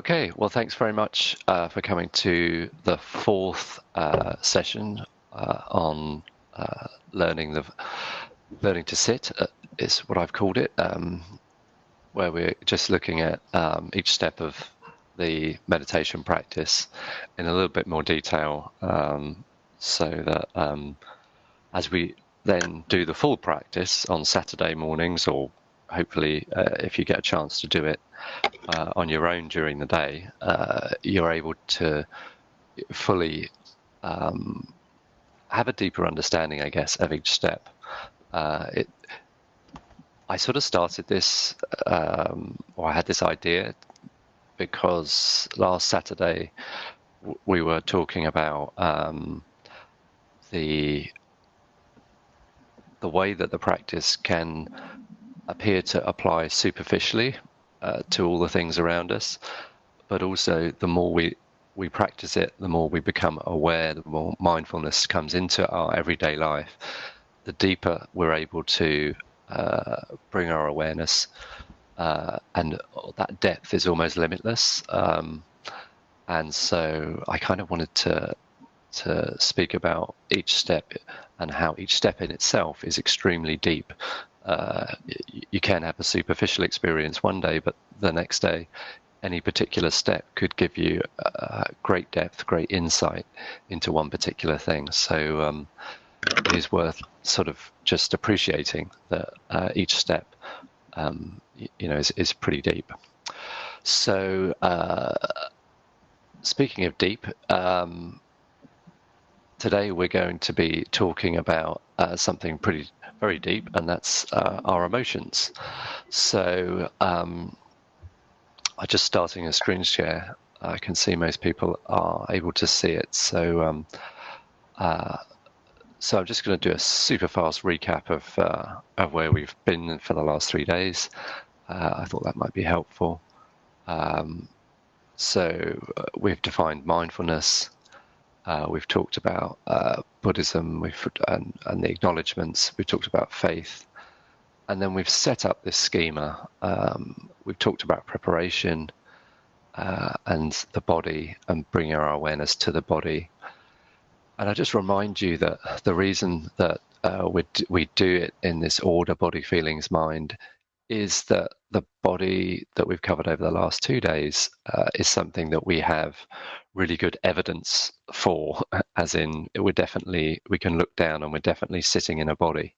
Okay, well, thanks very much for coming to the fourth session on learning learning to sit. Is what I've called it, where we're just looking at each step of the meditation practice in a little bit more detail, so that as we then do the full practice on Saturday mornings, or hopefully if you get a chance to do it on your own during the day, you're able to fully have a deeper understanding, I guess, of each step. I sort of started this, or I had this idea because last Saturday we were talking about the way that the practice can appear to apply superficially to all the things around us, but also the more we practice it, the more we become aware, the more mindfulness comes into our everyday life, the deeper we're able to bring our awareness, and that depth is almost limitless. And so I kind of wanted to speak about each step and how each step in itself is extremely deep. You can have a superficial experience one day, but the next day, any particular step could give you great depth, great insight into one particular thing. So it is worth sort of just appreciating that each step, is pretty deep. So speaking of deep, today we're going to be talking about something very deep, and that's our emotions. So I'm just starting a screen share. I can see most people are able to see it. So I'm just going to do a super fast recap of where we've been for the last 3 days. I thought that might be helpful. So we've defined mindfulness. We've talked about Buddhism, and the acknowledgements. We've talked about faith, and then we've set up this schema. We've talked about preparation and the body, and bringing our awareness to the body. And I just remind you that the reason that we do it in this order: body, feelings, mind, is that the body that we've covered over the last 2 days is something that we have really good evidence for, as in we can look down and we're definitely sitting in a body,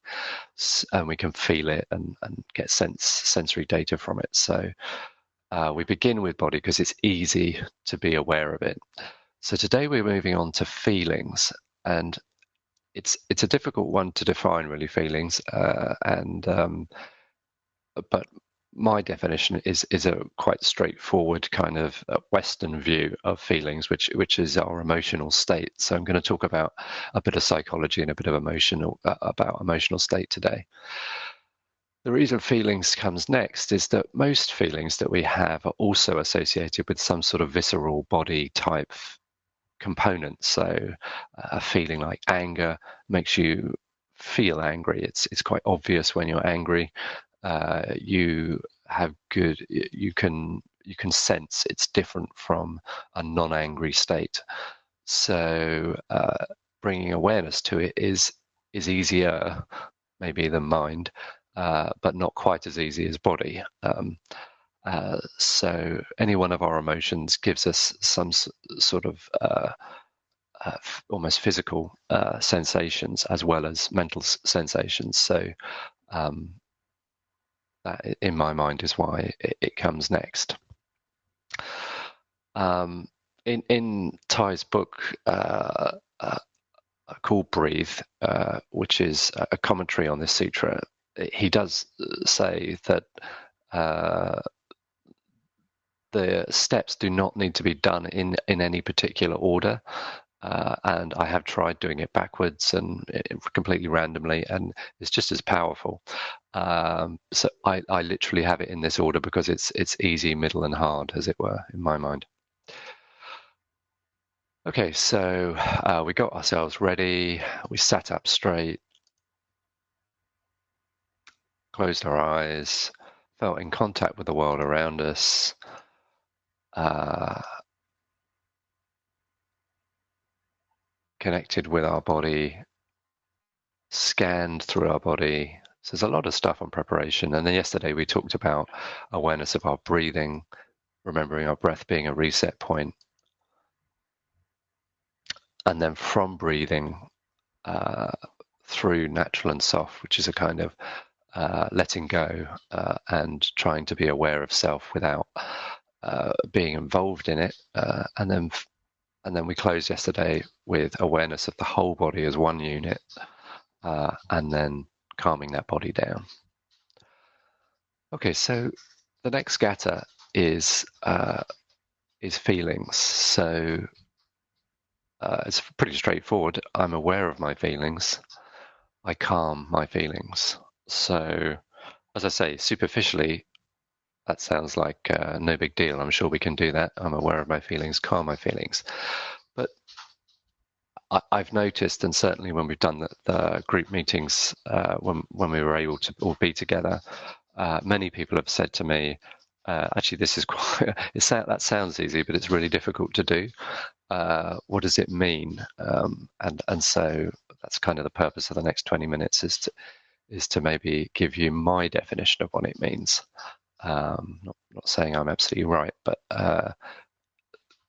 and we can feel it and get sensory data from it. So we begin with body because it's easy to be aware of it. So today we're moving on to feelings, and it's a difficult one to define, really, feelings, but my definition is a quite straightforward kind of Western view of feelings, which is our emotional state. So I'm going to talk about a bit of psychology and a bit of about emotional state today. The reason feelings comes next is that most feelings that we have are also associated with some sort of visceral body type component. So a feeling like anger makes you feel angry. It's quite obvious when you're angry. You can sense it's different from a non-angry state. So bringing awareness to it is easier maybe than mind, but not quite as easy as body. So any one of our emotions gives us some sort of almost physical sensations as well as mental sensations. So that, in my mind, is why it comes next. In Ty's book called Breathe, which is a commentary on this sutra, he does say that the steps do not need to be done in any particular order. And I have tried doing it backwards and completely randomly, and it's just as powerful. So I literally have it in this order because it's easy, middle, and hard, as it were, in my mind. Okay, so we got ourselves ready. We sat up straight, closed our eyes, felt in contact with the world around us. connected with our body, scanned through our body. So there's a lot of stuff on preparation. And then yesterday we talked about awareness of our breathing, remembering our breath being a reset point. And then from breathing through natural and soft, which is a kind of letting go and trying to be aware of self without being involved in it. And then we closed yesterday with awareness of the whole body as one unit, and then calming that body down. Okay, so the next scatter is feelings. So it's pretty straightforward. I'm aware of my feelings. I calm my feelings. So, as I say, superficially, that sounds like no big deal. I'm sure we can do that. I'm aware of my feelings, calm my feelings. But I've noticed, and certainly when we've done the group meetings, when we were able to all be together, many people have said to me, actually, this is quite, that sounds easy, but it's really difficult to do. What does it mean? And so that's kind of the purpose of the next 20 minutes is to maybe give you my definition of what it means. Not saying I'm absolutely right, but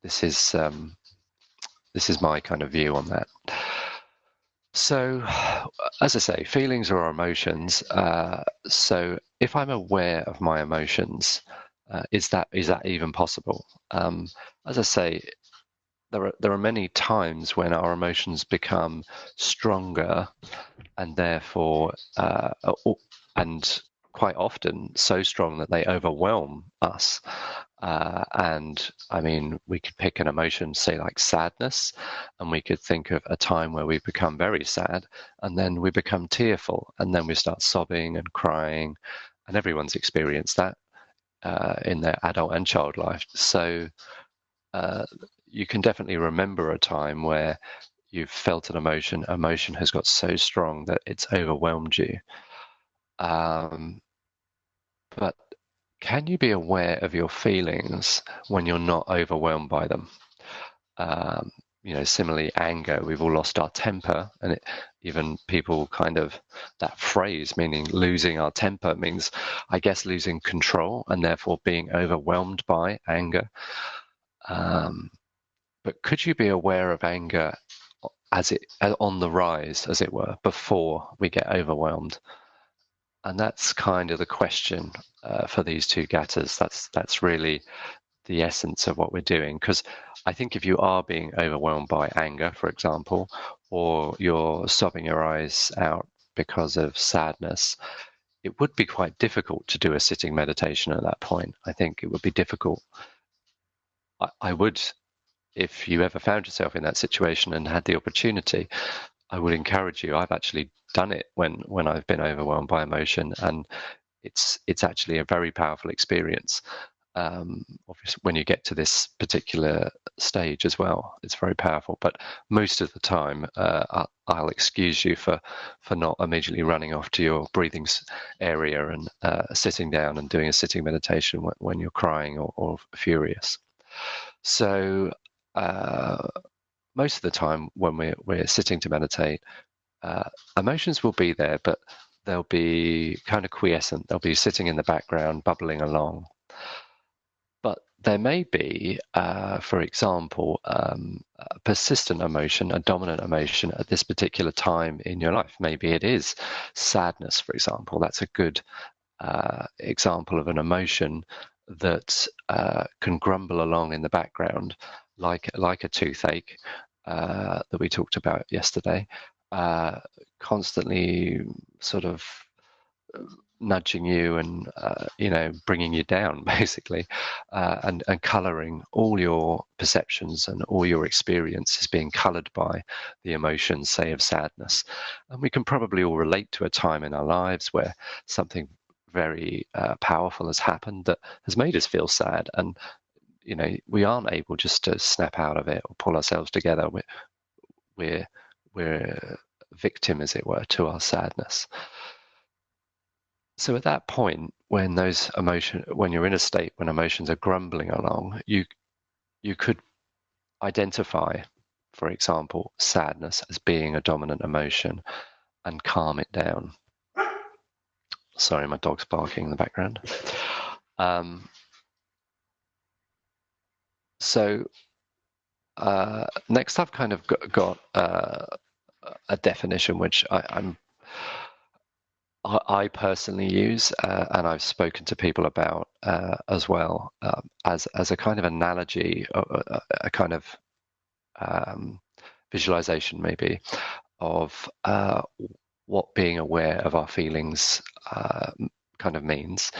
this is my kind of view on that. So, as I say, feelings or emotions. So, if I'm aware of my emotions, is that even possible? As I say, there are many times when our emotions become stronger, and therefore, and quite often so strong that they overwhelm us. And I mean, we could pick an emotion, say like sadness, and we could think of a time where we've become very sad, and then we become tearful, and then we start sobbing and crying, and everyone's experienced that in their adult and child life. So you can definitely remember a time where you've felt an emotion has got so strong that it's overwhelmed you. But can you be aware of your feelings when you're not overwhelmed by them? Similarly, anger, we've all lost our temper, and even people kind of, that phrase meaning losing our temper means, I guess, losing control and therefore being overwhelmed by anger. But could you be aware of anger as on the rise, as it were, before we get overwhelmed? And that's kind of the question for these two gathas. That's really the essence of what we're doing. Because I think if you are being overwhelmed by anger, for example, or you're sobbing your eyes out because of sadness, it would be quite difficult to do a sitting meditation at that point. I think it would be difficult. I would, if you ever found yourself in that situation and had the opportunity, I would encourage you. I've actually done it when I've been overwhelmed by emotion, and it's actually a very powerful experience. Obviously, when you get to this particular stage as well, it's very powerful. But most of the time, I'll excuse you for not immediately running off to your breathing area and sitting down and doing a sitting meditation when you're crying or furious. So most of the time when we're sitting to meditate, emotions will be there, but they'll be kind of quiescent. They'll be sitting in the background, bubbling along. But there may be, for example, a persistent emotion, a dominant emotion at this particular time in your life. Maybe it is sadness, for example. That's a good example of an emotion that can grumble along in the background, like a toothache that we talked about yesterday, constantly sort of nudging you and bringing you down, basically, and colouring all your perceptions and all your experiences being coloured by the emotions, say, of sadness. And we can probably all relate to a time in our lives where something very powerful has happened that has made us feel sad, and we aren't able just to snap out of it or pull ourselves together. We're a victim, as it were, to our sadness. So at that point, when you're in a state when emotions are grumbling along, you could identify, for example, sadness as being a dominant emotion and calm it down. Sorry, my dog's barking in the background. So next I've kind of got a definition which I personally use, and I've spoken to people about as well, as a kind of analogy, a kind of visualization maybe of what being aware of our feelings kind of means.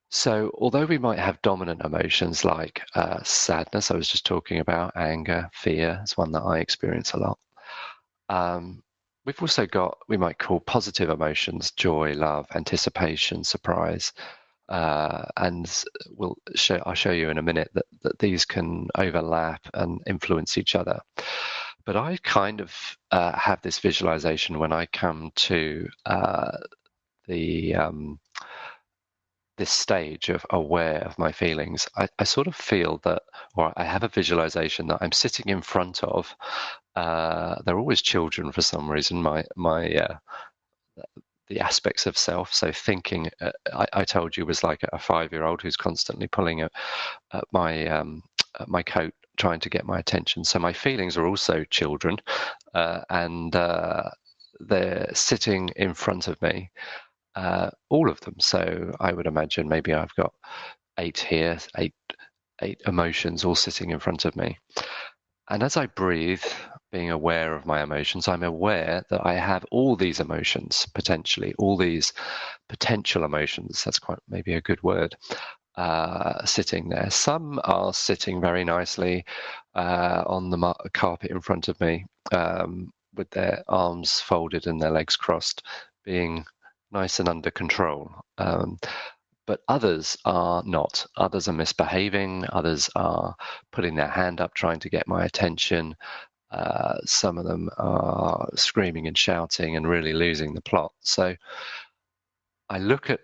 So although we might have dominant emotions like sadness, I was just talking about, anger, fear is one that I experience a lot. We've also got, we might call positive emotions, joy, love, anticipation, surprise. And I'll show you in a minute that these can overlap and influence each other. But I kind of have this visualization when I come to this stage of aware of my feelings. I sort of feel that, or I have a visualization that I'm sitting in front of. They're always children for some reason. The aspects of self. So thinking, I told you, was like a 5-year-old who's constantly pulling at my coat, trying to get my attention. So my feelings are also children, and they're sitting in front of me, all of them. So I would imagine maybe I've got 8 here, eight emotions all sitting in front of me. And as I breathe, being aware of my emotions, I'm aware that I have all these emotions, potentially, all these potential emotions, that's quite maybe a good word, sitting there. Some are sitting very nicely on the carpet in front of me, with their arms folded and their legs crossed, being nice and under control. But others are not. Others are misbehaving. Others are putting their hand up, trying to get my attention. Some of them are screaming and shouting and really losing the plot. So I look at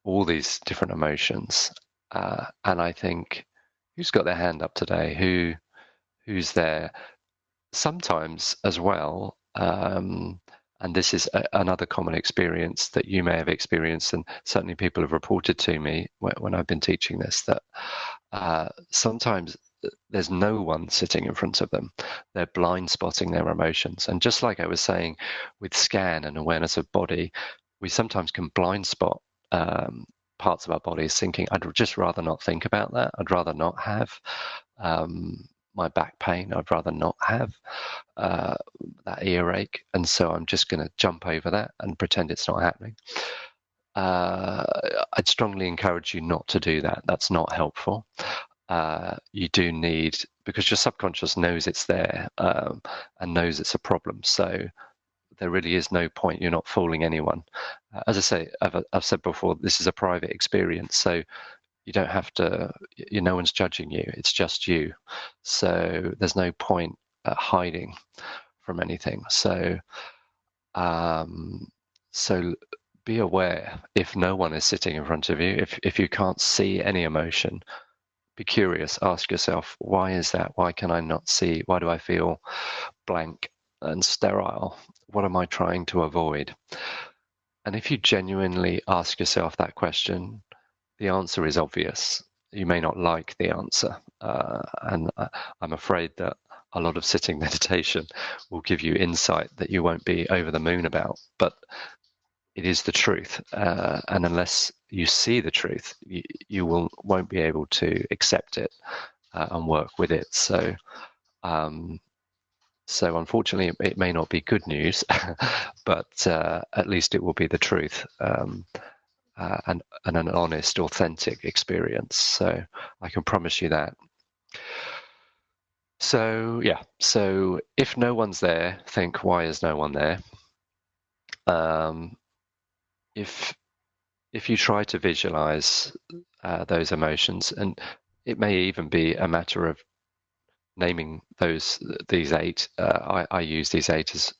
all these different emotions, and I think, who's got their hand up today? Who's there? Sometimes as well, and this is another common experience that you may have experienced, and certainly people have reported to me when I've been teaching this, that sometimes there's no one sitting in front of them. They're blind spotting their emotions. And just like I was saying with scan and awareness of body, we sometimes can blind spot parts of our bodies, thinking, I'd just rather not think about that. I'd rather not have my back pain. I'd rather not have that earache. And so I'm just going to jump over that and pretend it's not happening. I'd strongly encourage you not to do that. That's not helpful. You do need, because your subconscious knows it's there, and knows it's a problem. So there really is no point. You're not fooling anyone. As I say, I've said before, this is a private experience. So you don't have to, no one's judging you. It's just you. So there's no point hiding from anything. So be aware if no one is sitting in front of you, if you can't see any emotion, be curious, ask yourself, why is that? Why can I not see? Why do I feel blank and sterile? What am I trying to avoid? And if you genuinely ask yourself that question, the answer is obvious. You may not like the answer, and I'm afraid that a lot of sitting meditation will give you insight that you won't be over the moon about, but it is the truth, and unless you see the truth, you won't be able to accept it and work with it. So unfortunately, it may not be good news, but at least it will be the truth, and an honest, authentic experience. So I can promise you that. So yeah, so if no one's there, think, why is no one there? If you try to visualize those emotions, and it may even be a matter of naming these 8. I use these 8 as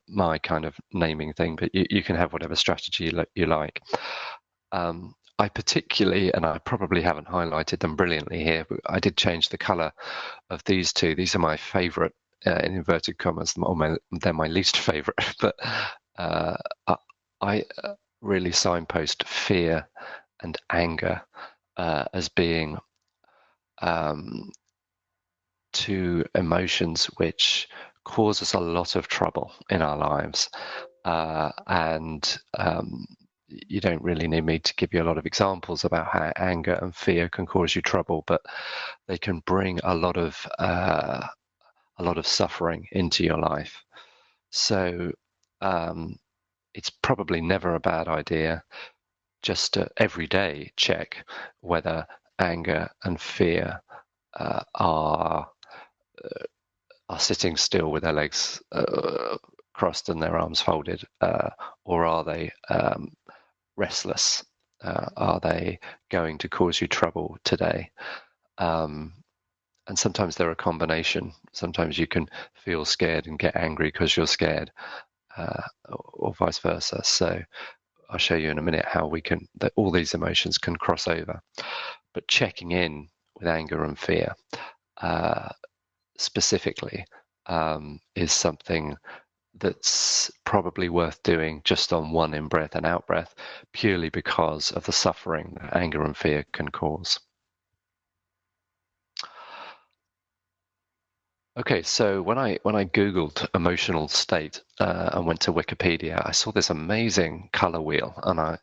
my kind of naming thing, but you can have whatever strategy you like. I particularly, and I probably haven't highlighted them brilliantly here, but I did change the color of these two. These are my favorite, in inverted commas, or they're my least favorite, but uh, I, I really signpost fear and anger as being um, two emotions which cause us a lot of trouble in our lives. And you don't really need me to give you a lot of examples about how anger and fear can cause you trouble, but they can bring a lot of suffering into your life. So um, it's probably never a bad idea just to every day check whether anger and fear are sitting still with their legs crossed and their arms folded, or are they restless? Are they going to cause you trouble today? Um, and sometimes they're a combination. Sometimes you can feel scared and get angry because you're scared, or vice versa. So I'll show you in a minute how that all these emotions can cross over. But checking in with anger and fear specifically is something that's probably worth doing just on one in-breath and out-breath, purely because of the suffering that anger and fear can cause. Okay, so when I Googled emotional state and went to Wikipedia, I saw this amazing color wheel, and I'm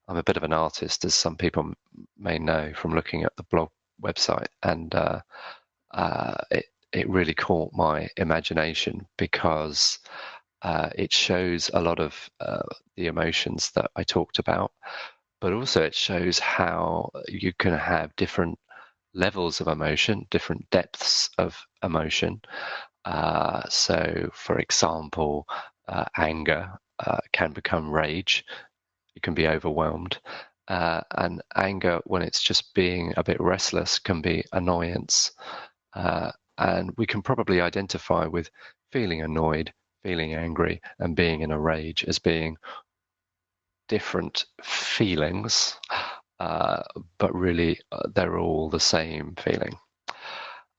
a bit of an artist, as some people may know from looking at the blog website, and it really caught my imagination because it shows a lot of the emotions that I talked about, but also it shows how you can have different levels of emotion, different depths of emotion. So, for example, anger can become rage. You can be overwhelmed. And anger, when it's just being a bit restless, can be annoyance. And we can probably identify with feeling annoyed, feeling angry, and being in a rage as being different feelings, uh, but really they're all the same feeling.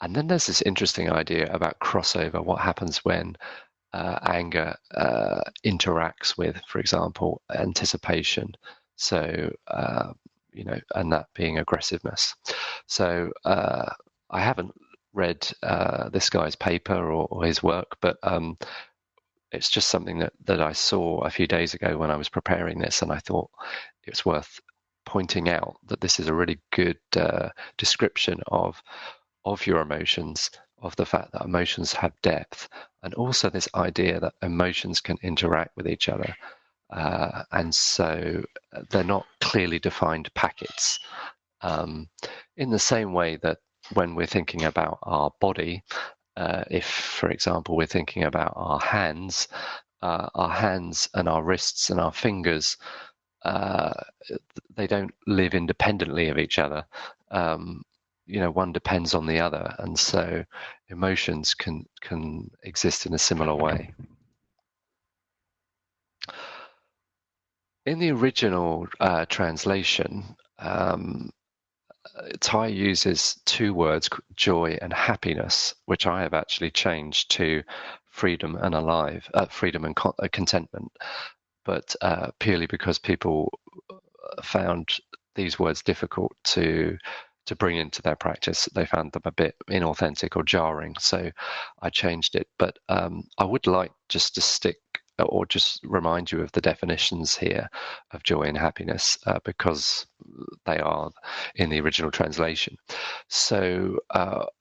And then there's this interesting idea about crossover. What happens when anger interacts with, for example, anticipation? So, and that being aggressiveness. So I haven't read this guy's paper or his work, but it's just something that I saw a few days ago when I was preparing this, and I thought it's worth pointing out that this is a really good description of your emotions, of the fact that emotions have depth, and also this idea that emotions can interact with each other. And so they're not clearly defined packets. In the same way that when we're thinking about our body, if, for example, we're thinking about our hands and our wrists and our fingers, uh, they don't live independently of each other. Um, one depends on the other, and so emotions can exist in a similar way. In the original translation, Thai uses two words, joy and happiness, which I have actually changed to freedom and contentment, but purely because people found these words difficult to bring into their practice. They found them a bit inauthentic or jarring, so I changed it. But I would like just to stick or just remind you of the definitions here of joy and happiness because they are in the original translation. So,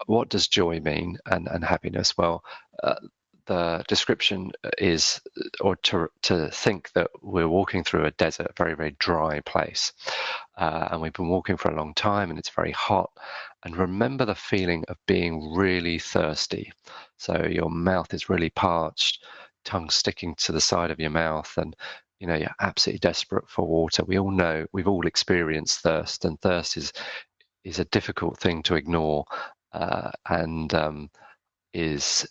what does joy mean and happiness? Well, the description is, or to think that we're walking through a desert, a very, very dry place. And we've been walking for a long time and it's very hot. And remember the feeling of being really thirsty. So your mouth is really parched, tongue sticking to the side of your mouth, and you're absolutely desperate for water. We all know, we've all experienced thirst, and thirst is a difficult thing to ignore, and is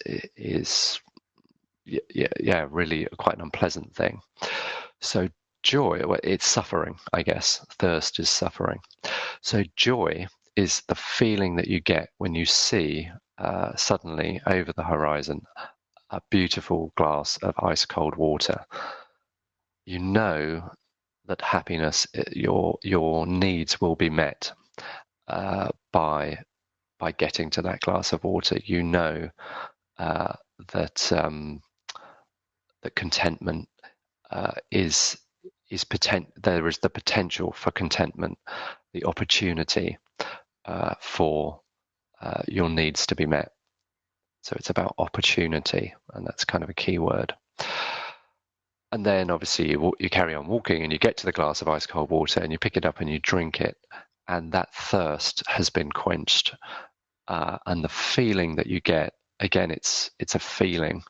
really quite an unpleasant thing. So joy, well, it's suffering, I guess. Thirst is suffering. So joy is the feeling that you get when you see suddenly over the horizon a beautiful glass of ice cold water. You know that happiness, your needs will be met by getting to that glass of water. You know uh, that that contentment there is the potential for contentment, the opportunity for your needs to be met. So it's about opportunity, and that's kind of a key word. And then obviously you carry on walking and you get to the glass of ice cold water and you pick it up and you drink it, and that thirst has been quenched. And the feeling that you get, again, it's a feeling.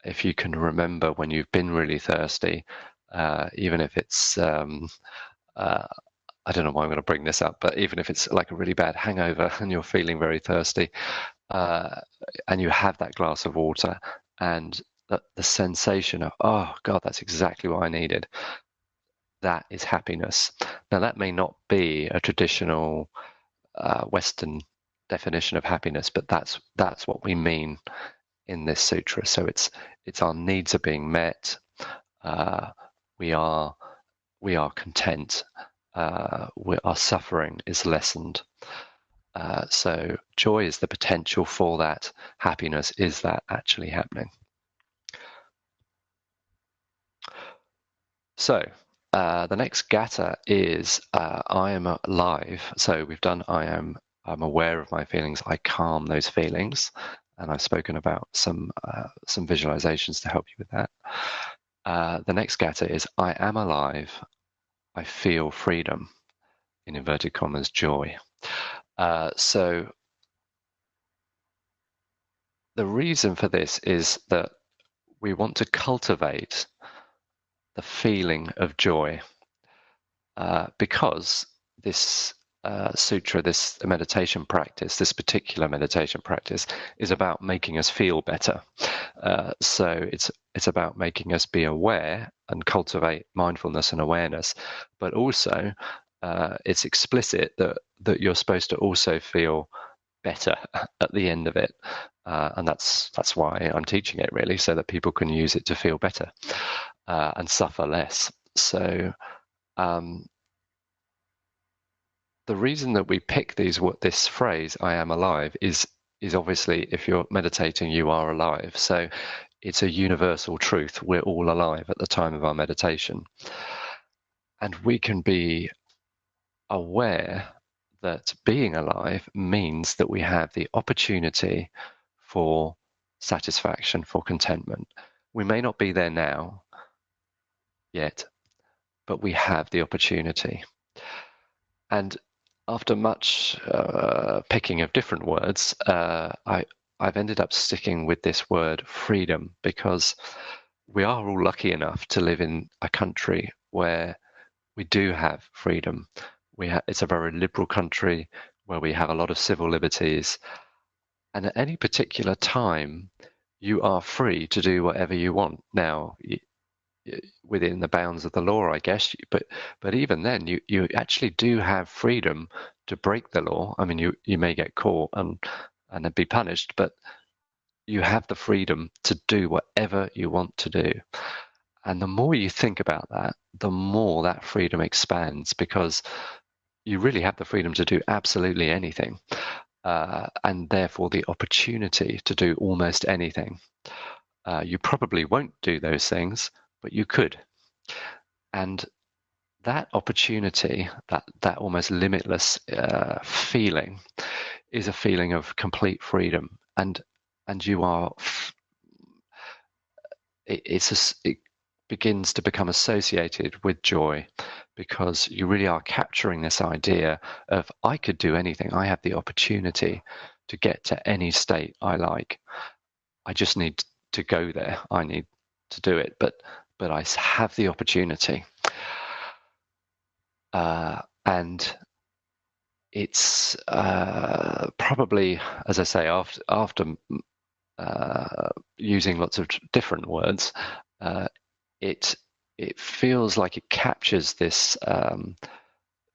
If you can remember when you've been really thirsty, even if it's I don't know why I'm going to bring this up, but even if it's like a really bad hangover and you're feeling very thirsty, and you have that glass of water, and the sensation of, oh God, that's exactly what I needed. That is happiness. Now, that may not be a traditional Western definition of happiness, but that's what we mean in this sutra. So it's our needs are being met. We are content. Our suffering is lessened. So joy is the potential for that. Happiness is that actually happening. So the next gatha is I am alive. So we've done I'm aware of my feelings. I calm those feelings, and I've spoken about some visualizations to help you with that. The next gatha is I am alive. I feel freedom, in inverted commas, joy. So the reason for this is that we want to cultivate the feeling of joy because this sutra, this meditation practice, this particular meditation practice is about making us feel better. So it's about making us be aware and cultivate mindfulness and awareness, but also it's explicit that you're supposed to also feel better at the end of it, and that's why I'm teaching it, really, so that people can use it to feel better and suffer less. So the reason that we pick this phrase "I am alive" is obviously, if you're meditating, you are alive. So it's a universal truth. We're all alive at the time of our meditation, and we can be aware that being alive means that we have the opportunity for satisfaction, for contentment. We may not be there now yet, but we have the opportunity. And after much picking of different words, I've ended up sticking with this word freedom, because we are all lucky enough to live in a country where we do have freedom. It's a very liberal country where we have a lot of civil liberties, and at any particular time, you are free to do whatever you want. Now, within the bounds of the law, I guess, but even then, you actually do have freedom to break the law. I mean, you may get caught and be punished, but you have the freedom to do whatever you want to do. And the more you think about that, the more that freedom expands, because you really have the freedom to do absolutely anything, and therefore the opportunity to do almost anything. You probably won't do those things, but you could. And that opportunity, that almost limitless feeling, is a feeling of complete freedom. And you are, it begins to become associated with joy, because you really are capturing this idea of, I could do anything. I have the opportunity to get to any state I like. I just need to go there. I need to do it, but I have the opportunity. And it's probably, as I say, after using lots of different words, it it feels like it captures this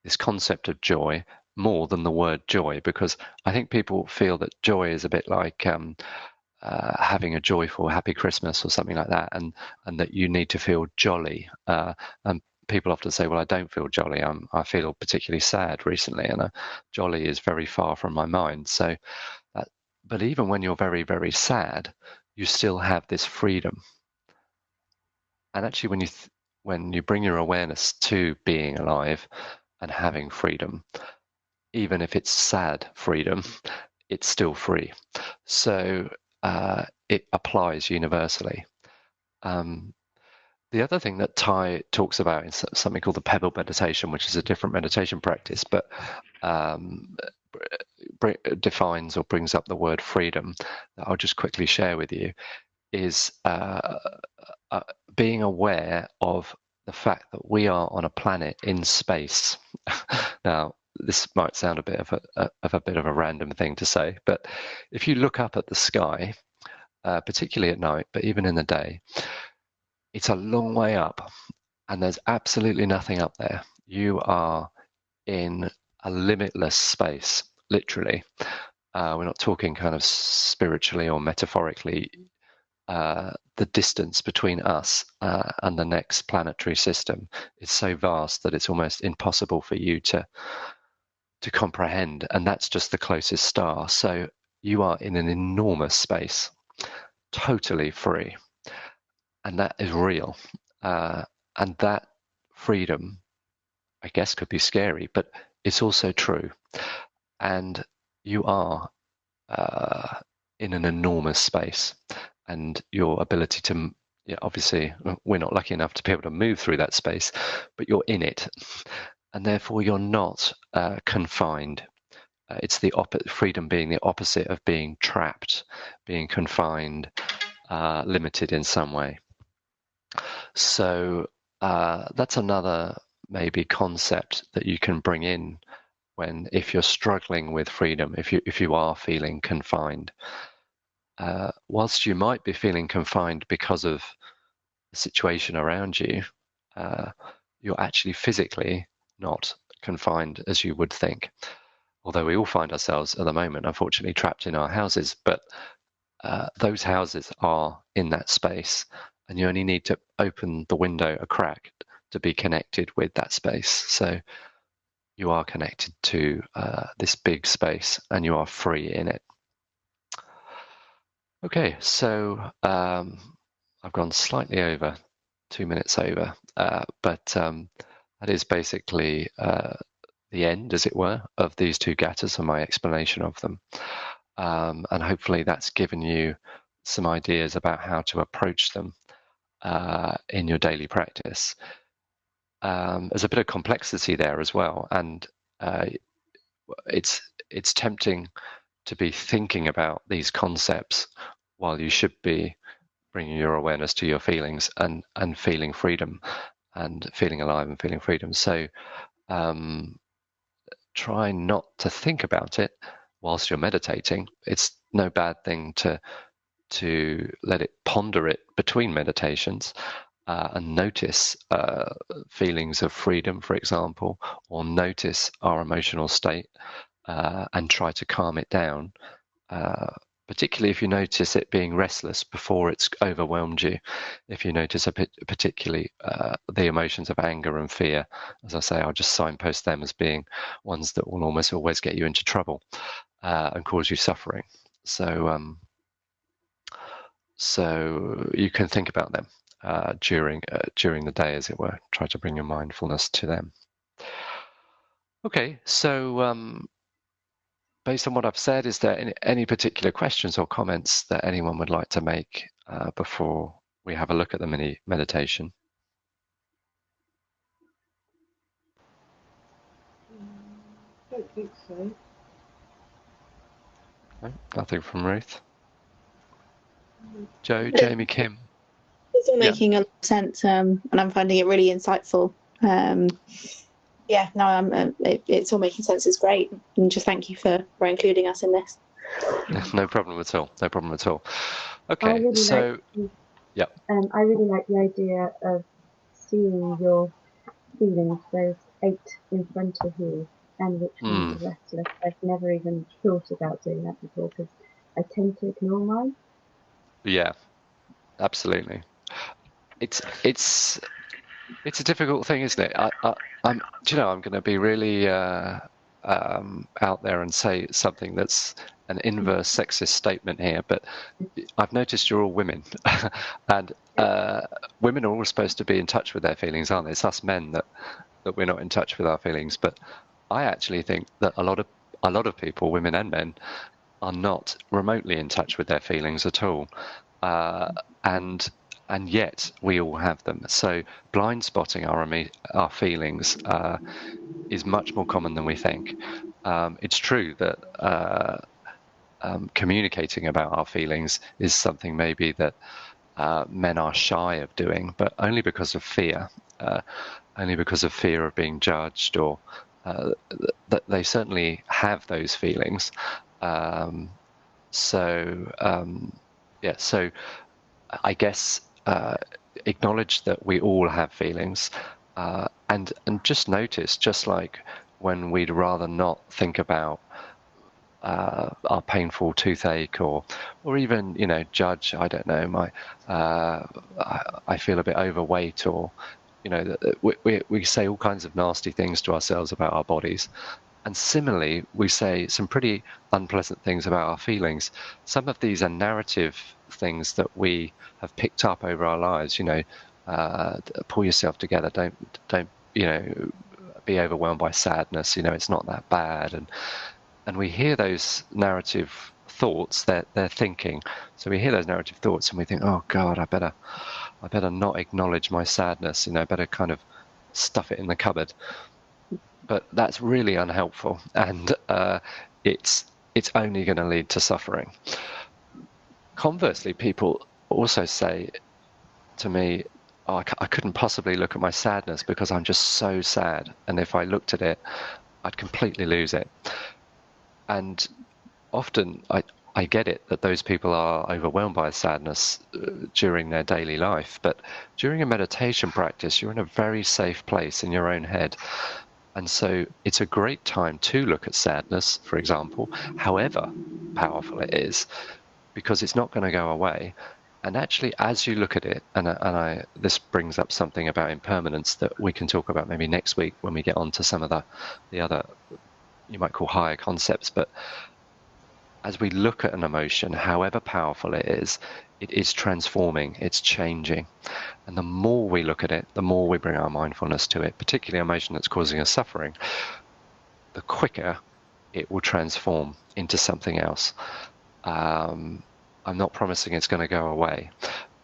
this concept of joy more than the word joy, because I think people feel that joy is a bit like having a joyful, happy Christmas or something like that, and that you need to feel jolly. And people often say, "Well, I don't feel jolly. I feel particularly sad recently, and jolly is very far from my mind." So, but even when you're very, very sad, you still have this freedom. And actually, when you bring your awareness to being alive and having freedom, even if it's sad freedom, it's still free. So it applies universally. The other thing that Ty talks about is something called the pebble meditation, which is a different meditation practice, but defines or brings up the word freedom, that I'll just quickly share with you, is being aware of the fact that we are on a planet in space. Now, this might sound a bit of a random thing to say, but if you look up at the sky, particularly at night, but even in the day, it's a long way up, and there's absolutely nothing up there. You are in a limitless space, literally. We're not talking kind of spiritually or metaphorically. The distance between us and the next planetary system is so vast that it's almost impossible for you to comprehend, and that's just the closest star. So you are in an enormous space, totally free, and that is real. And that freedom, I guess, could be scary, but it's also true. And you are in an enormous space, and your ability to, obviously, we're not lucky enough to be able to move through that space, but you're in it, and therefore you're not confined. It's the freedom being the opposite of being trapped, being confined, limited in some way. So that's another maybe concept that you can bring in if you're struggling with freedom, if you are feeling confined. Whilst you might be feeling confined because of the situation around you, you're actually physically not confined as you would think. Although we all find ourselves at the moment, unfortunately, trapped in our houses, but those houses are in that space, and you only need to open the window a crack to be connected with that space. So you are connected to this big space, and you are free in it. Okay, so I've gone slightly over, 2 minutes over, but that is basically the end, as it were, of these two gathas and my explanation of them. And hopefully that's given you some ideas about how to approach them in your daily practice. There's a bit of complexity there as well, and it's tempting to be thinking about these concepts while you should be bringing your awareness to your feelings and feeling freedom and feeling alive and feeling freedom. So try not to think about it whilst you're meditating. It's no bad thing to let it ponder it between meditations and notice feelings of freedom, for example, or notice our emotional state and try to calm it down. Particularly if you notice it being restless before it's overwhelmed you. If you notice particularly the emotions of anger and fear, as I say, I'll just signpost them as being ones that will almost always get you into trouble and cause you suffering. So you can think about them during the day, as it were. Try to bring your mindfulness to them. Okay, so based on what I've said, is there any particular questions or comments that anyone would like to make before we have a look at the mini meditation? I don't think so. No, nothing from Ruth. Joe, Jamie, Kim. It's all making a lot of sense, and I'm finding it really insightful. It's all making sense. It's great, and just thank you for including us in this. No problem at all. No problem at all. Okay, so I really like the idea of seeing your feelings. There's 8 in front of you, and which ones Mm, are restless. I've never even thought about doing that before because I tend to ignore mine. yeah, absolutely. It's it's it's a difficult thing, isn't it? Do you know, I'm going to be really out there and say something that's an inverse sexist statement here, but I've noticed you're all women, and women are all supposed to be in touch with their feelings, aren't they? It's us men that we're not in touch with our feelings. But I actually think that a lot of people, women and men, are not remotely in touch with their feelings at all, uh, and and yet we all have them. So blind spotting our feelings is much more common than we think. It's true that communicating about our feelings is something maybe that men are shy of doing, but only because of fear, uh, only because of fear of being judged, or that they certainly have those feelings. Um, so yeah, so I guess acknowledge that we all have feelings, and just notice, just like when we'd rather not think about our painful toothache, or even judge, I don't know, my I feel a bit overweight, or we say all kinds of nasty things to ourselves about our bodies. And similarly, we say some pretty unpleasant things about our feelings. Some of these are narrative things that we have picked up over our lives. Pull yourself together. Don't be overwhelmed by sadness. It's not that bad. And we hear those narrative thoughts. They're thinking. So we hear those narrative thoughts, and we think, oh God, I better not acknowledge my sadness. I better kind of stuff it in the cupboard. But that's really unhelpful, and it's only going to lead to suffering. Conversely, people also say to me, oh, I couldn't possibly look at my sadness because I'm just so sad, and if I looked at it, I'd completely lose it. And often I get it that those people are overwhelmed by sadness during their daily life, but during a meditation practice, you're in a very safe place in your own head. And so it's a great time to look at sadness, for example, however powerful it is, because it's not going to go away. And actually, as you look at it, this brings up something about impermanence that we can talk about maybe next week when we get on to some of the other, you might call, higher concepts. But as we look at an emotion, however powerful it is transforming, it's changing. And the more we look at it, the more we bring our mindfulness to it, particularly an emotion that's causing us suffering, the quicker it will transform into something else. I'm not promising it's going to go away,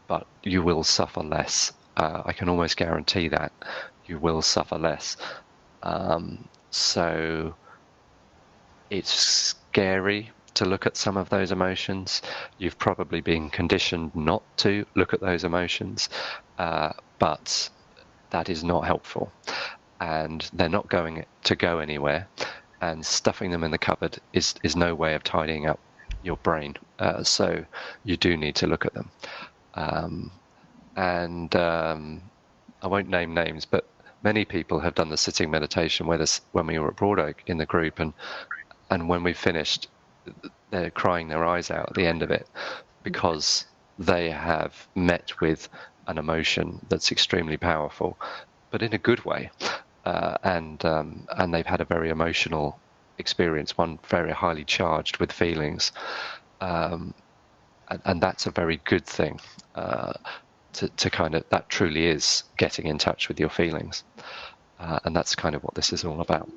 but you will suffer less. I can almost guarantee that you will suffer less. So it's scary to look at some of those emotions. You've probably been conditioned not to look at those emotions, but that is not helpful, and they're not going to go anywhere, and stuffing them in the cupboard is no way of tidying up your brain. So you do need to look at them. And I won't name names, but many people have done the sitting meditation with us when we were at Broad Oak in the group, and when we finished, they're crying their eyes out at the end of it, because they have met with an emotion that's extremely powerful, but in a good way, and they've had a very emotional experience, one very highly charged with feelings, and that's a very good thing. To kind of, that truly is getting in touch with your feelings, and that's kind of what this is all about.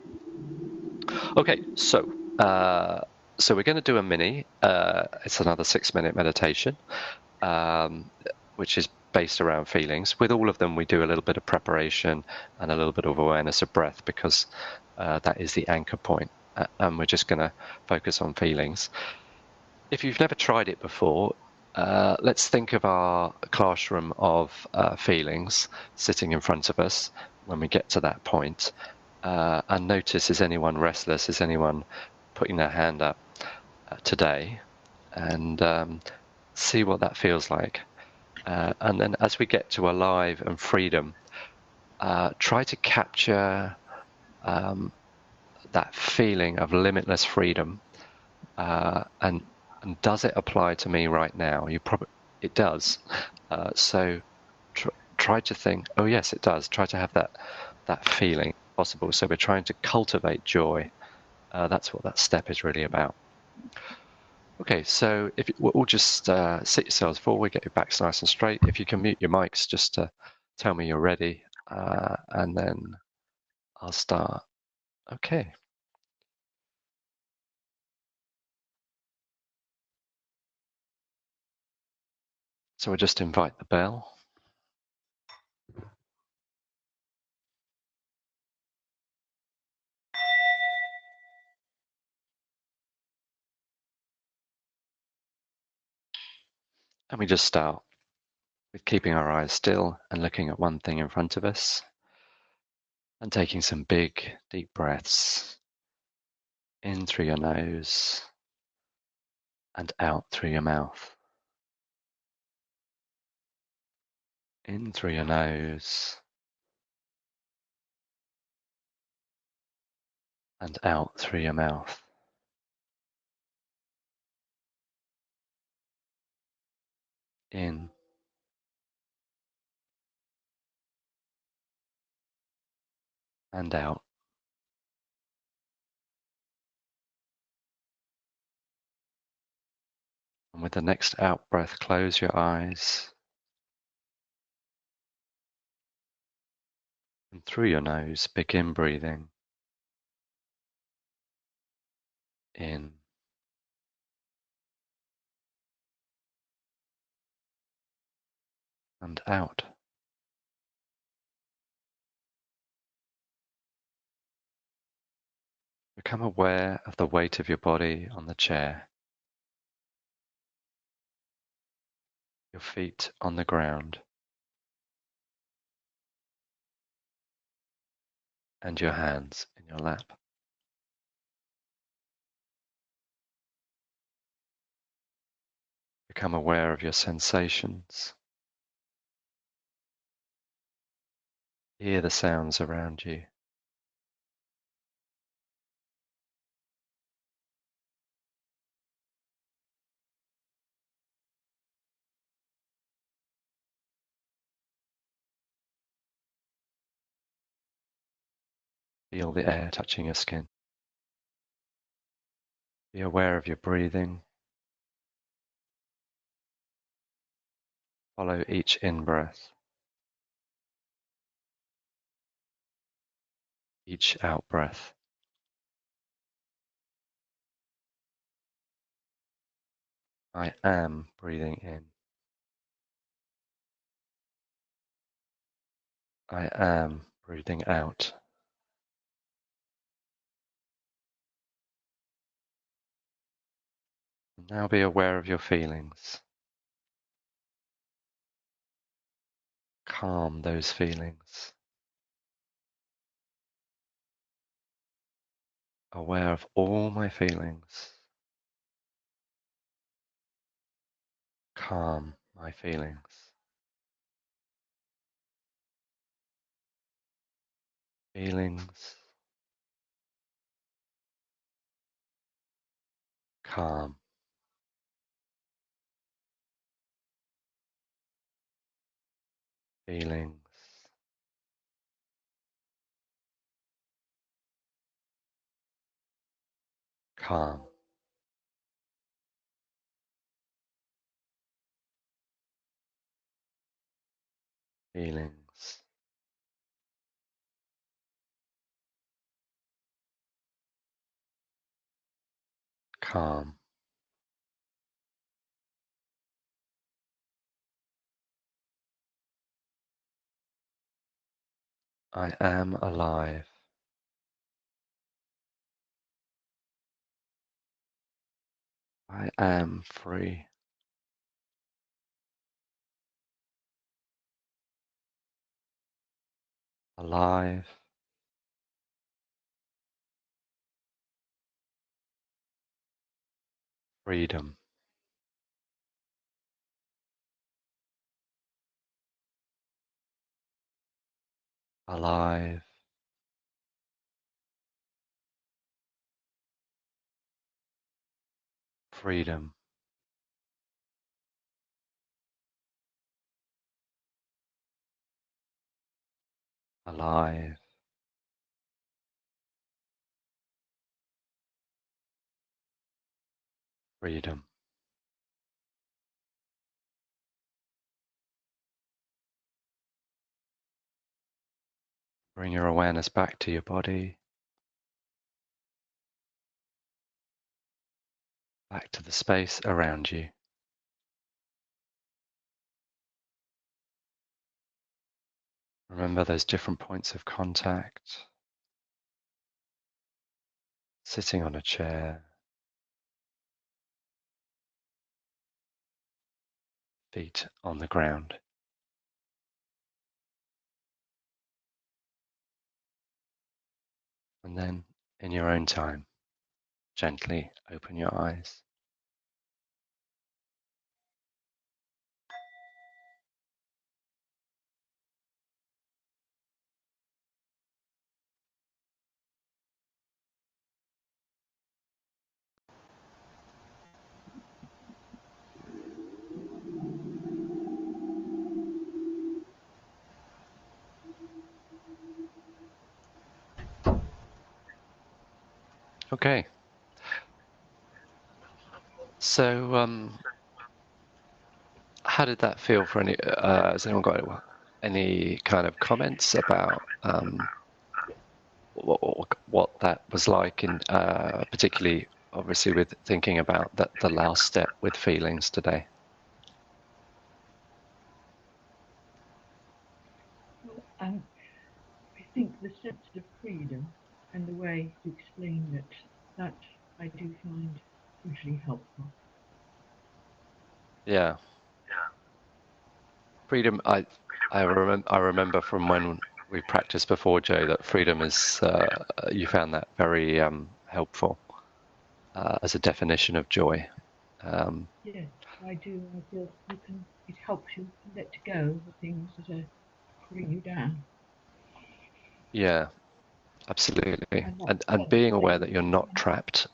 Okay, so we're going to do a mini. It's another 6-minute meditation, which is based around feelings. With all of them, we do a little bit of preparation and a little bit of awareness of breath, because that is the anchor point, and we're just going to focus on feelings. If you've never tried it before, let's think of our classroom of feelings sitting in front of us when we get to that point, and notice, is anyone restless? Is anyone putting their hand up today? And see what that feels like. And then as we get to alive and freedom, try to capture that feeling of limitless freedom, and does it apply to me right now? It does. So try to think, oh yes, it does. Try to have that feeling possible. So we're trying to cultivate joy. That's what that step is really about. Okay, so if we'll just sit yourselves forward, get your backs nice and straight. If you can mute your mics, just to tell me you're ready, and then I'll start. Okay. So we'll just invite the bell. And we just start with keeping our eyes still and looking at one thing in front of us and taking some big, deep breaths in through your nose and out through your mouth. In through your nose and out through your mouth. In and out. And with the next out breath, close your eyes. And through your nose, begin breathing in and out. Become aware of the weight of your body on the chair, your feet on the ground, and your hands in your lap. Become aware of your sensations. Hear the sounds around you. Feel the air touching your skin. Be aware of your breathing. Follow each in-breath, each out-breath. I am breathing in. I am breathing out. Now be aware of your feelings. Calm those feelings. Aware of all my feelings. Calm my feelings. Feelings. Calm. Feelings. Calm. Feelings. Calm. I am alive. I am free. Alive. Freedom. alive, freedom, alive, freedom. Bring your awareness back to your body, back to the space around you. Remember those different points of contact, sitting on a chair, feet on the ground. And then, in your own time, gently open your eyes. Okay. So, how did that feel for any? Has anyone got any kind of comments about what that was like, in particularly, obviously, with thinking about the last step with feelings today? I think the sense of freedom and the way you explained it, that I do find hugely helpful. Yeah. Freedom. I remember from when we practiced before, Joe, that freedom is. You found that very helpful as a definition of joy. Yes, I do. I feel it helps you let go of the things that are pulling you down. Yeah, absolutely. And And that's being the way aware you that you're talk not about. trapped.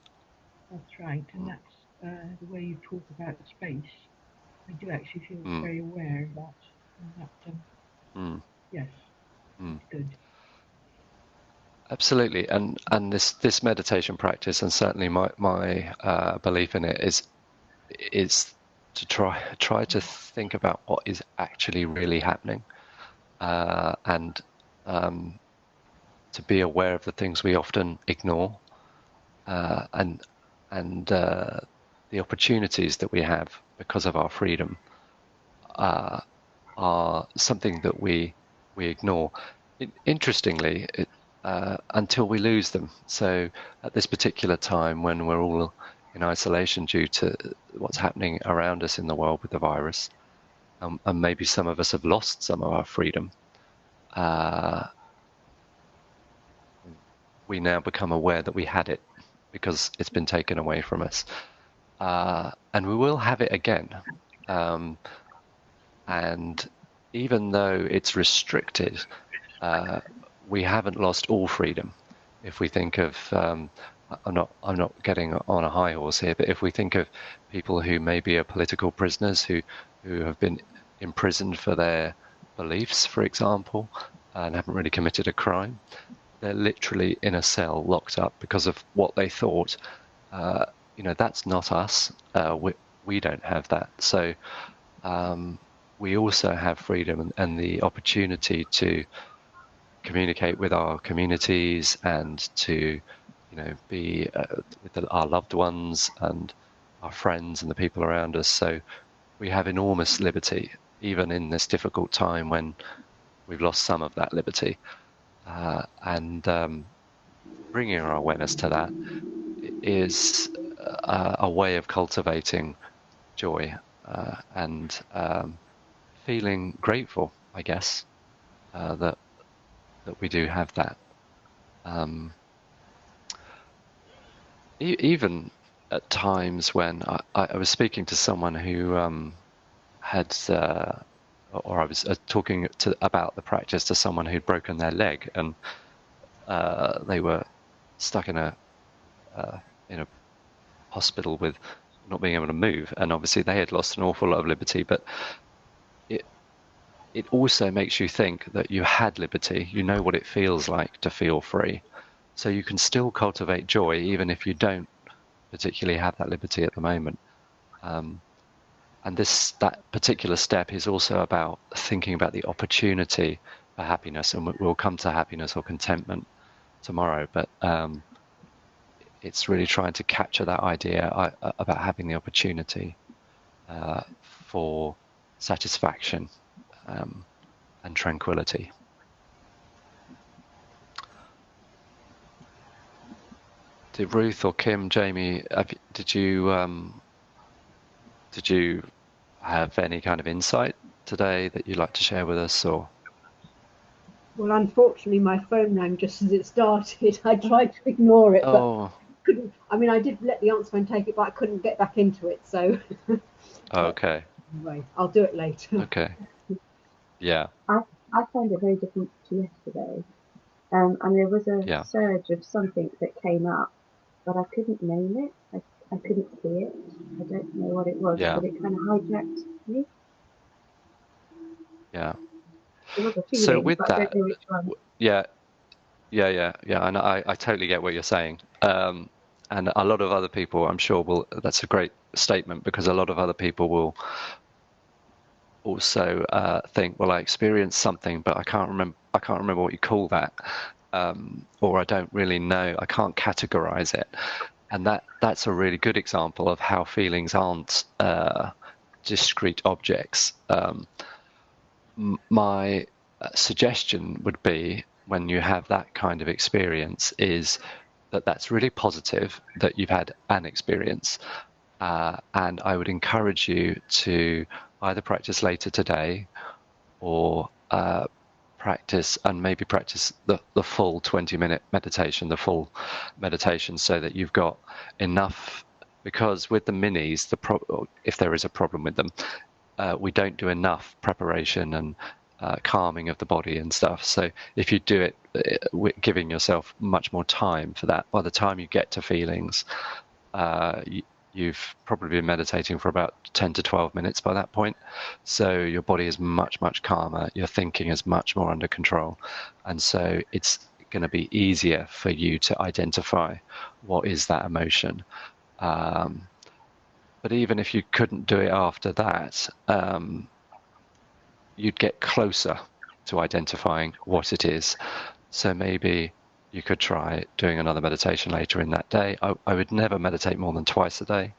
That's right, and that's the way you talk about the space. I do actually feel Mm, very aware of that. And that, mm, yes, mm. it's good. Absolutely. And this meditation practice, and certainly my belief in it is to try to think about what is actually really happening, and um, to be aware of the things we often ignore, and the opportunities that we have because of our freedom are something that we ignore. Interestingly, until we lose them. So at this particular time, when we're all in isolation due to what's happening around us in the world with the virus, and maybe some of us have lost some of our freedom, uh, we now become aware that we had it because it's been taken away from us. And we will have it again. Um, and even though it's restricted, uh, we haven't lost all freedom. If we think of, I'm not getting on a high horse here, but if we think of people who maybe are political prisoners who have been imprisoned for their beliefs, for example, and haven't really committed a crime, they're literally in a cell locked up because of what they thought. Uh, that's not us. We don't have that. So we also have freedom and the opportunity to communicate with our communities and to, be with our loved ones and our friends and the people around us. So we have enormous liberty, even in this difficult time when we've lost some of that liberty. And bringing our awareness to that is a way of cultivating joy and feeling grateful, I guess, that we do have that. Um, Even at times when I was speaking to someone who had or I was talking about the practice to someone who'd broken their leg, and they were stuck in a hospital with not being able to move, and obviously they had lost an awful lot of liberty, but it also makes you think that you had liberty. You know what it feels like to feel free, so you can still cultivate joy even if you don't particularly have that liberty at the moment. And that particular step is also about thinking about the opportunity for happiness, and we'll come to happiness or contentment tomorrow, but it's really trying to capture that idea about having the opportunity for satisfaction and tranquility. Did Ruth or Kim, Jamie, did you have any kind of insight today that you'd like to share with us? Or Well, unfortunately, my phone rang just as it started. I tried to ignore it, but couldn't. I mean, I did let the answer phone take it, but I couldn't get back into it. So. Okay. Anyway, I'll do it later. Okay. Yeah. I found it very different to yesterday. And there was a surge of something that came up, but I couldn't name it. I couldn't see it. I don't know what it was, but it kind of hijacked me. Yeah. It was a feeling, So with but that, I don't know which one. Yeah. And I totally get what you're saying. And a lot of other people, I'm sure, that's a great statement, because a lot of other people will also think, well, I experienced something, but I can't remember what you call that, or I don't really know, I can't categorize it. And that's a really good example of how feelings aren't discrete objects. My suggestion would be, when you have that kind of experience, is that's really positive that you've had an experience, and I would encourage you to either practice later today, or practice the full 20-minute meditation, the full meditation, so that you've got enough. Because with the minis, if there is a problem with them, we don't do enough preparation and calming of the body and stuff. So if you do it, giving yourself much more time for that, by the time you get to feelings, you've probably been meditating for about 10 to 12 minutes by that point. So your body is much, much calmer. Your thinking is much more under control. And so it's going to be easier for you to identify what is that emotion. But even if you couldn't do it after that, you'd get closer to identifying what it is. So maybe you could try doing another meditation later in that day. I would never meditate more than twice a day.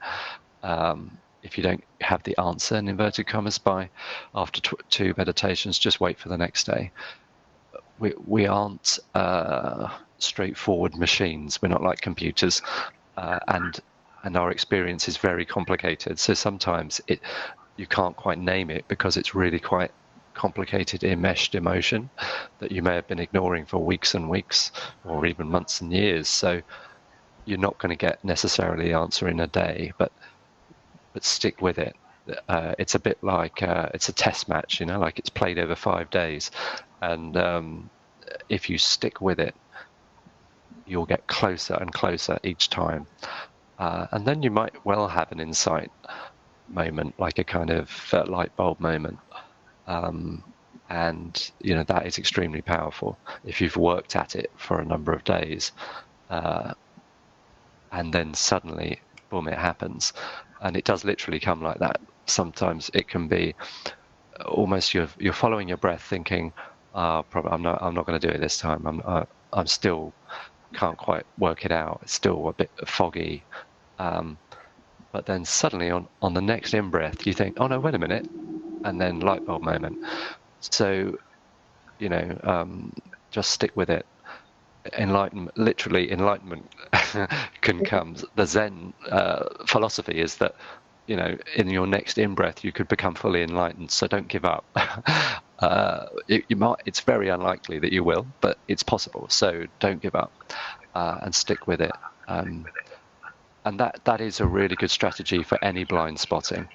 If you don't have the answer, in inverted commas, after two meditations, just wait for the next day. We aren't straightforward machines. We're not like computers, and our experience is very complicated. So sometimes you can't quite name it, because it's really quite complicated, enmeshed emotion that you may have been ignoring for weeks and weeks, or even months and years. So you're not going to get necessarily the answer in a day, but stick with it. It's a bit like it's a test match, like it's played over 5 days, and if you stick with it, you'll get closer and closer each time, and then you might well have an insight moment, like a kind of light bulb moment. And that is extremely powerful if you've worked at it for a number of days, and then suddenly, boom, it happens. And it does literally come like that. Sometimes it can be almost you're following your breath, thinking, probably I'm not going to do it this time. I'm still can't quite work it out. It's still a bit foggy. But then suddenly on the next in-breath, you think, oh no, wait a minute. And then light bulb moment. So, just stick with it. Enlightenment can come. The Zen philosophy is that, in your next in-breath, you could become fully enlightened. So don't give up. It's very unlikely that you will, but it's possible. So don't give up, and stick with it. And that is a really good strategy for any blind spotting.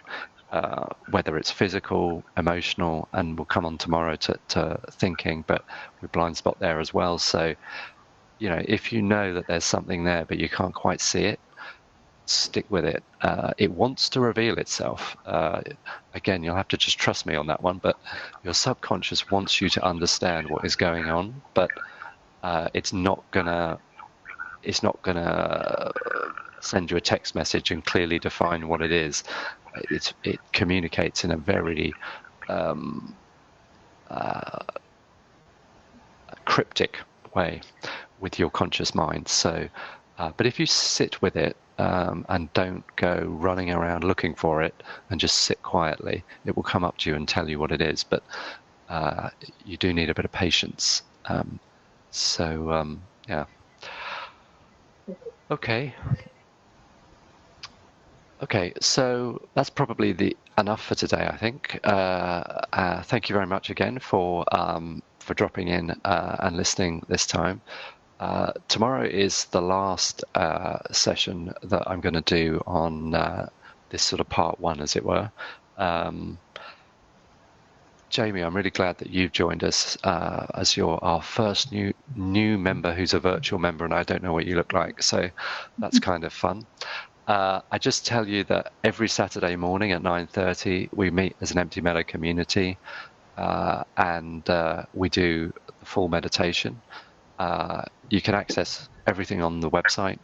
whether it's physical, emotional, and we'll come on tomorrow to thinking, but we blind spot there as well. So, if you know that there's something there, but you can't quite see it, stick with it. It wants to reveal itself. Again, you'll have to just trust me on that one, but your subconscious wants you to understand what is going on, but it's not gonna send you a text message and clearly define what it is. It communicates in a very cryptic way with your conscious mind. So, but if you sit with it and don't go running around looking for it and just sit quietly, it will come up to you and tell you what it is. But you do need a bit of patience. Yeah. Okay, so that's probably enough for today, I think. Thank you very much again for dropping in and listening this time. Tomorrow is the last session that I'm going to do on this sort of part one, as it were. Jamie, I'm really glad that you've joined us as you're our first new member who's a virtual member, and I don't know what you look like, so that's kind of fun. I just tell you that every Saturday morning at 9:30 we meet as an Empty Meadow community, and we do the full meditation. You can access everything on the website,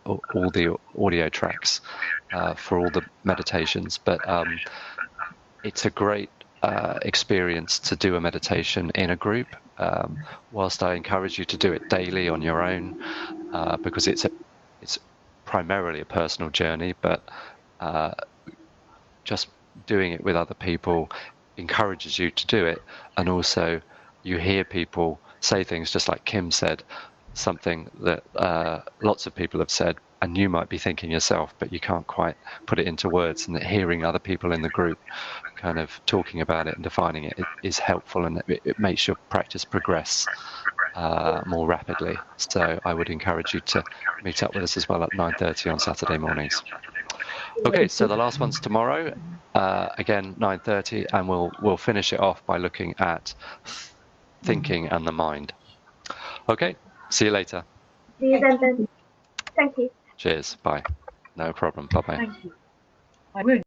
all the audio tracks for all the meditations, but it's a great experience to do a meditation in a group, whilst I encourage you to do it daily on your own, because it's primarily a personal journey, but just doing it with other people encourages you to do it. And also you hear people say things, just like Kim said, something that lots of people have said, and you might be thinking yourself, but you can't quite put it into words, and that hearing other people in the group kind of talking about it and defining it is helpful, and it makes your practice progress more rapidly. So I would encourage you to meet up with us as well at 9:30 on Saturday mornings. Okay, so the last one's tomorrow, again 9:30, and we'll finish it off by looking at thinking and the mind. Okay, see you later. See you then. Thank you. Cheers. Bye. No problem. Bye-bye. Thank you. I will.